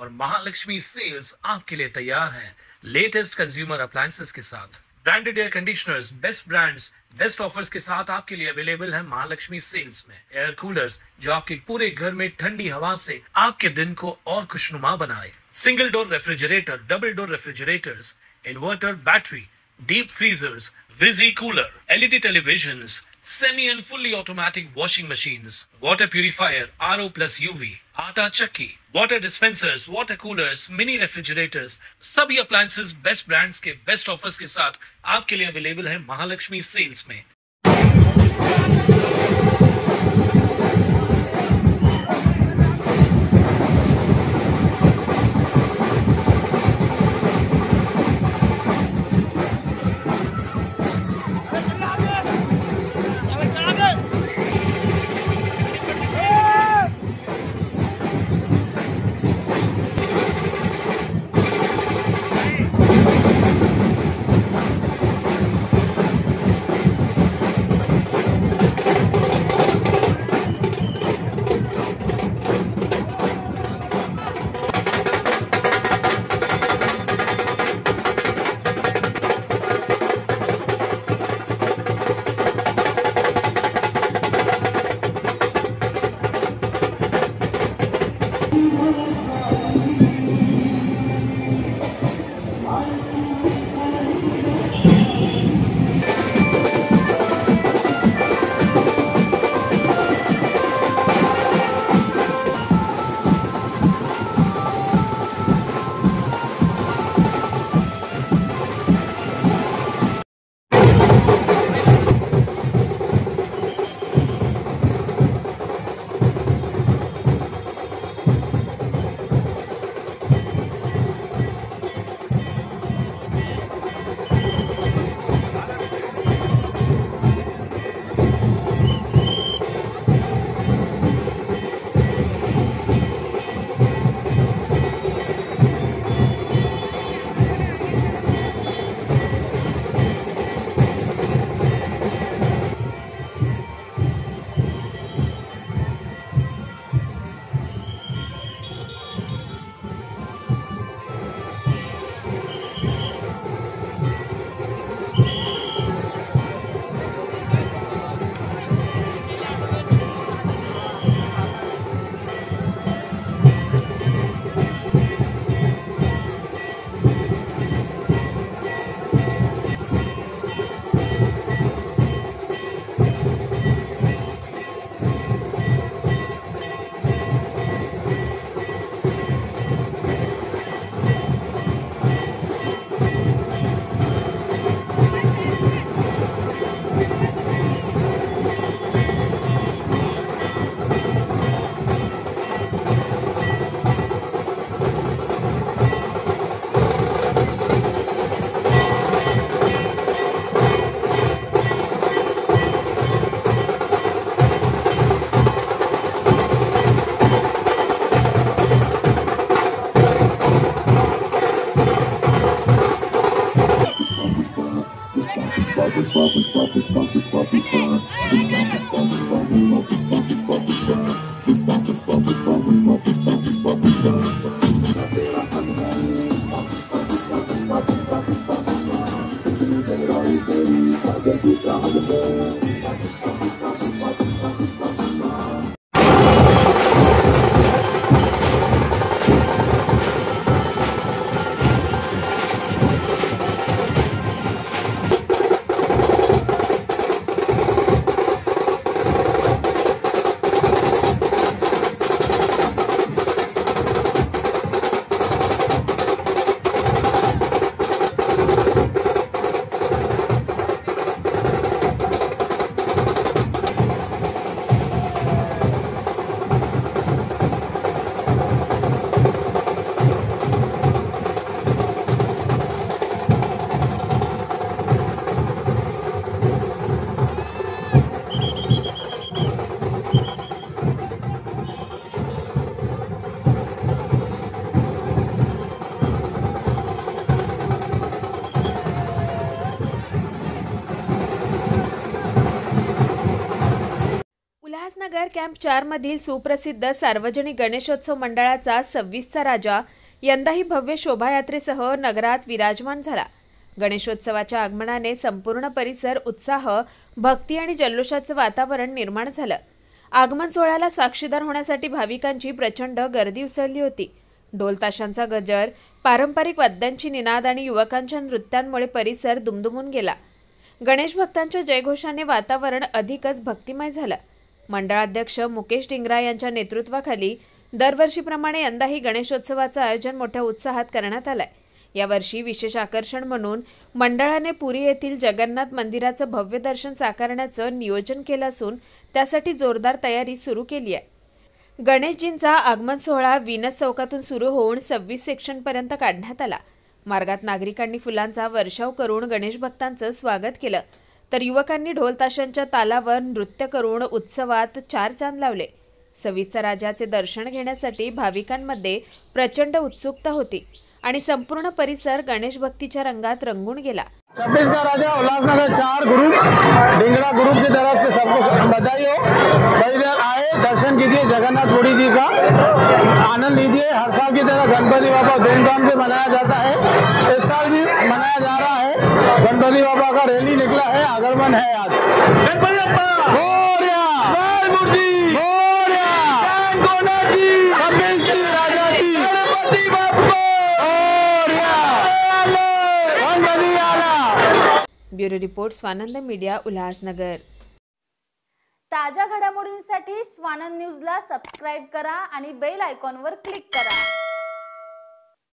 और महालक्ष्मी सेल्स आपके लिए तैयार है लेटेस्ट कंज्यूमर अप्लायंसेस के साथ। Branded air conditioners, best brands, best offers के साथ आपके लिए अवेलेबल है महालक्ष्मी सेल्स में। एयर कूलर्स जो आपके पूरे घर में ठंडी हवा से आपके दिन को और खुशनुमा बनाए। Single door refrigerator, double door refrigerators, inverter battery, deep freezers, visi cooler, LED televisions, semi and fully automatic washing machines, water purifier, RO plus UV, आटा चक्की, water dispensers, water coolers, mini refrigerators, सभी appliances best brands के best offers के साथ आपके लिए available है Mahalaxmi sales में। Ulhasnagar camp 4 मधील सुप्रसिद्ध सार्वजनिक गणेशोत्सव मंडळाचा 26चा राजा यंदाही भव्य शोभायात्रेसह नगरात विराजमान झाला। गणेशोत्सवाच्या आगमनाने संपूर्ण परिसर उत्साह, भक्ती आणि जल्लोषाचं वातावरण निर्माण झालं। आगमन सोहळ्याला साक्षीदार होण्यासाठी भाविकांची प्रचंड गर्दी उसळली होती। ढोल ताशांचा गजर, पारंपरिक वाद्यांची निनाद आणि युवकांच्या नृत्यांमुळे परिसर दुमदुमून गेला। गणेश भक्तांच्या जयघोषाने वातावरण अधिकच भक्तिमय झालं। मंडळाध्यक्ष मुकेश डिंगरा यांच्या नेतृत्वाखाली दरवर्षीप्रमाणे यंदाही गणेशोत्सवाचं आयोजन मोठ्या उत्साहात करण्यात आलंय। यावर्षी विशेष आकर्षण म्हणून मंडळाने पुरी येथील जगन्नाथ मंदिराचं भव्य दर्शन साकारण्याचं नियोजन केलं असून त्यासाठी जोरदार तयारी सुरू केली आहे। गणेशजींचा आगमन सोहळा विनस चौकातून सुरू होऊन 26 सेक्शनपर्यंत काढण्यात आला। मार्गात नागरिकांनी फुलांचा वर्षाव करून गणेश भक्तांचं स्वागत केलं, तर युवकांनी ढोल ताशांच्या तालावर नृत्य करून उत्सवात चार चांद लावले। 26चा राजाचे दर्शन घेण्यासाठी भाविकांमध्ये प्रचंड उत्सुकता होती आणि संपूर्ण परिसर गणेश भक्तीच्या रंगात रंगून गेला। 26 का राजा उल्लासनगर 4 ग्रुप डिंगरा ग्रुप की तरफ से सबको बधाई हो। भाई इधर आए, दर्शन कीजिए जगन्नाथपुरी जी का, आनंद लीजिए। हर साल की तरह गणपति बाबा धूमधाम से मनाया जाता है, इस साल भी मनाया जा रहा है। गणपति बाबा का रैली निकला है, आगमन है आज। गणपति बाप्पा मोरया, मूर्ति मोरया, राजा जी Ganpati Bappa bureau report Swanand media Ulhasnagar. ताज्या घडामोडींसाठी स्वानंद न्यूजला सबस्क्राइब करा आणि बेल आयकॉनवर क्लिक करा।